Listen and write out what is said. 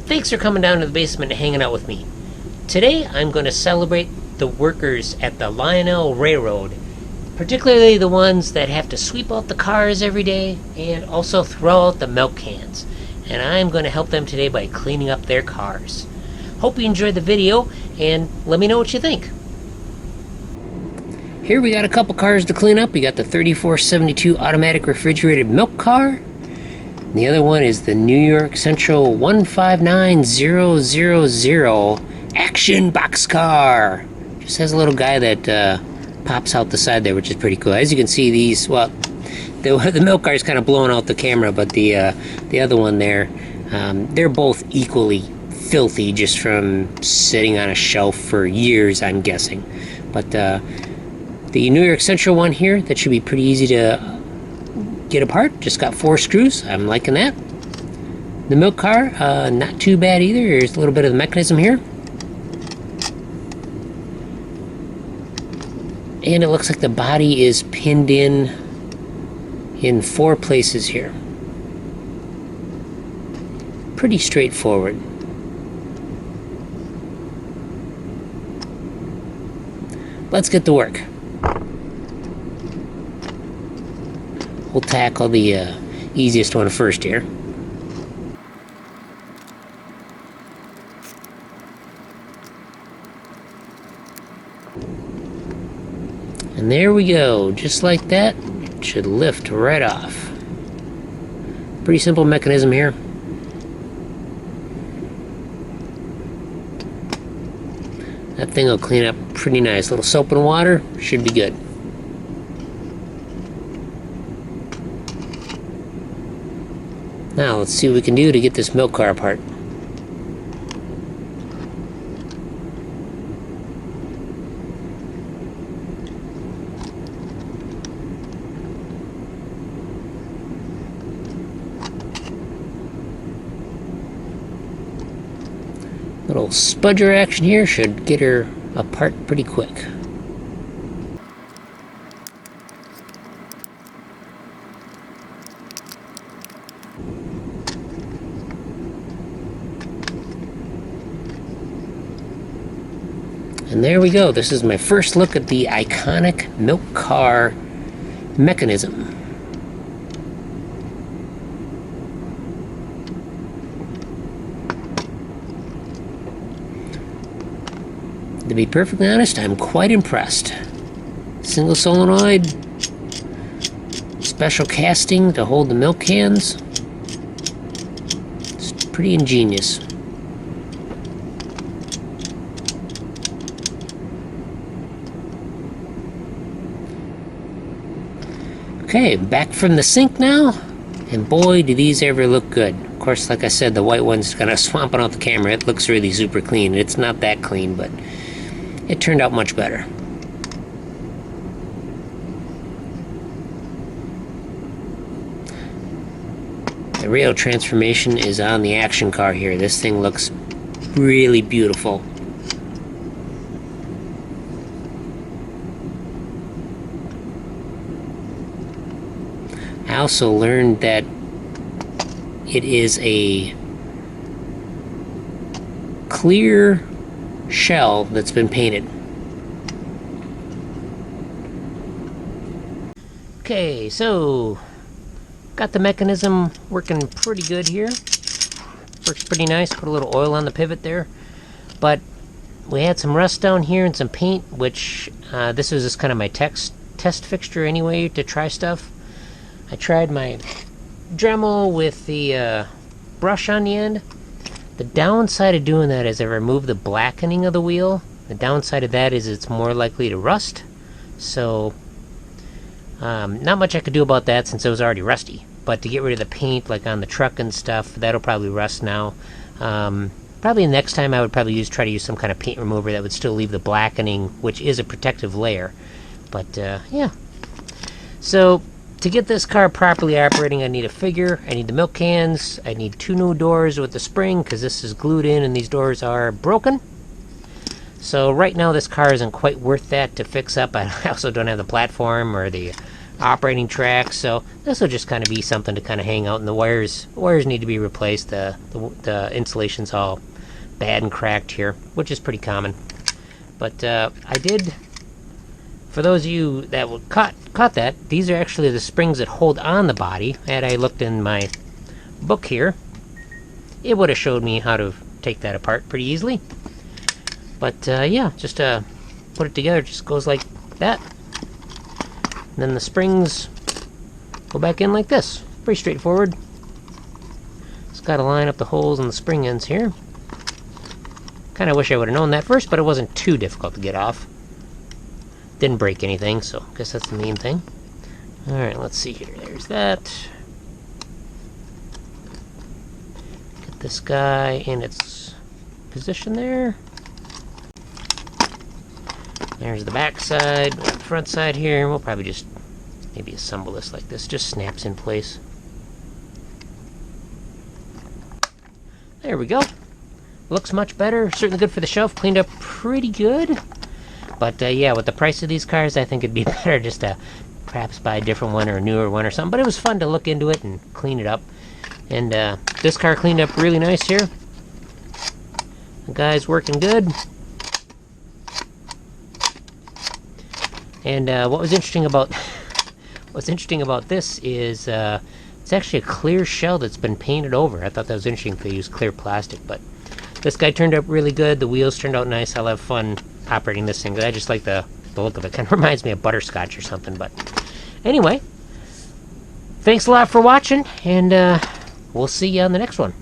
Thanks for coming down to the basement and hanging out with me. Today I'm going to celebrate the workers at the Lionel Railroad, particularly the ones that have to sweep out the cars every day and also throw out the milk cans. And I'm going to help them today by cleaning up their cars. Hope you enjoyed the video and let me know what you think. Here we got a couple cars to clean up. We got the 3472 automatic refrigerated milk car. The other one is the New York Central 159000 action boxcar. Just has a little guy that pops out the side there, which is pretty cool. As you can see, these, well, the milk car is kind of blowing out the camera, but the other one there, they're both equally filthy just from sitting on a shelf for years, I'm guessing. But the New York Central one here, that should be pretty easy to get apart. Just got 4 screws. I'm liking that. The milk car, not too bad either. There's a little bit of the mechanism here. And it looks like the body is pinned in 4 places here. Pretty straightforward. Let's get to work. We'll tackle the easiest one first here. And there we go, just like that. It should lift right off. Pretty simple mechanism here. That thing will clean up pretty nice. A little soap and water should be good. Now let's see what we can do to get this milk car apart. Little spudger action here should get her apart pretty quick. And there we go. This is my first look at the iconic milk car mechanism. To be perfectly honest, I'm quite impressed. Single solenoid, special casting to hold the milk cans. It's pretty ingenious. Okay, back from the sink now, and boy, do these ever look good. Of course, like I said, the white one's kind of swamping out the camera. It looks really super clean. It's not that clean, but it turned out much better. The real transformation is on the action car here. This thing looks really beautiful. I also learned that it is a clear shell that's been painted. Okay, so got the mechanism working pretty good here. Works pretty nice. Put a little oil on the pivot there. But we had some rust down here and some paint, which this was just kind of my test fixture anyway to try stuff. I tried my Dremel with the brush on the end. The downside of doing that is I remove the blackening of the wheel. The downside of that is it's more likely to rust. So, not much I could do about that since it was already rusty. But to get rid of the paint, like on the truck and stuff, that'll probably rust now. Probably next time I would probably try to use some kind of paint remover that would still leave the blackening, which is a protective layer. But, yeah. So, to get this car properly operating, I need a figure, I need the milk cans, I need 2 new doors with the spring, because this is glued in and these doors are broken. So right now this car isn't quite worth that to fix up. I also don't have the platform or the operating tracks. So this will just kind of be something to kind of hang out, and the wires need to be replaced. The insulation's all bad and cracked here, which is pretty common. But I did, for those of you that caught that, these are actually the springs that hold on the body. Had I looked in my book here, it would have showed me how to take that apart pretty easily. But yeah, just put it together, it just goes like that. And then the springs go back in like this. Pretty straightforward. Just got to line up the holes in the spring ends here. Kind of wish I would have known that first, but it wasn't too difficult to get off. Didn't break anything, so I guess that's the main thing. Alright, let's see here. There's that. Get this guy in its position there. There's the back side, the front side here. We'll probably just maybe assemble this like this. Just snaps in place. There we go. Looks much better. Certainly good for the shelf. Cleaned up pretty good. But yeah, with the price of these cars, I think it'd be better just to perhaps buy a different one or a newer one or something. But it was fun to look into it and clean it up. And this car cleaned up really nice here. The guy's working good. And what was interesting about this is it's actually a clear shell that's been painted over. I thought that was interesting if they used clear plastic, but this guy turned out really good. The wheels turned out nice. I'll have fun operating this thing, because I just like the look of it. Kind of reminds me of butterscotch or something. But anyway, thanks a lot for watching, and we'll see you on the next one.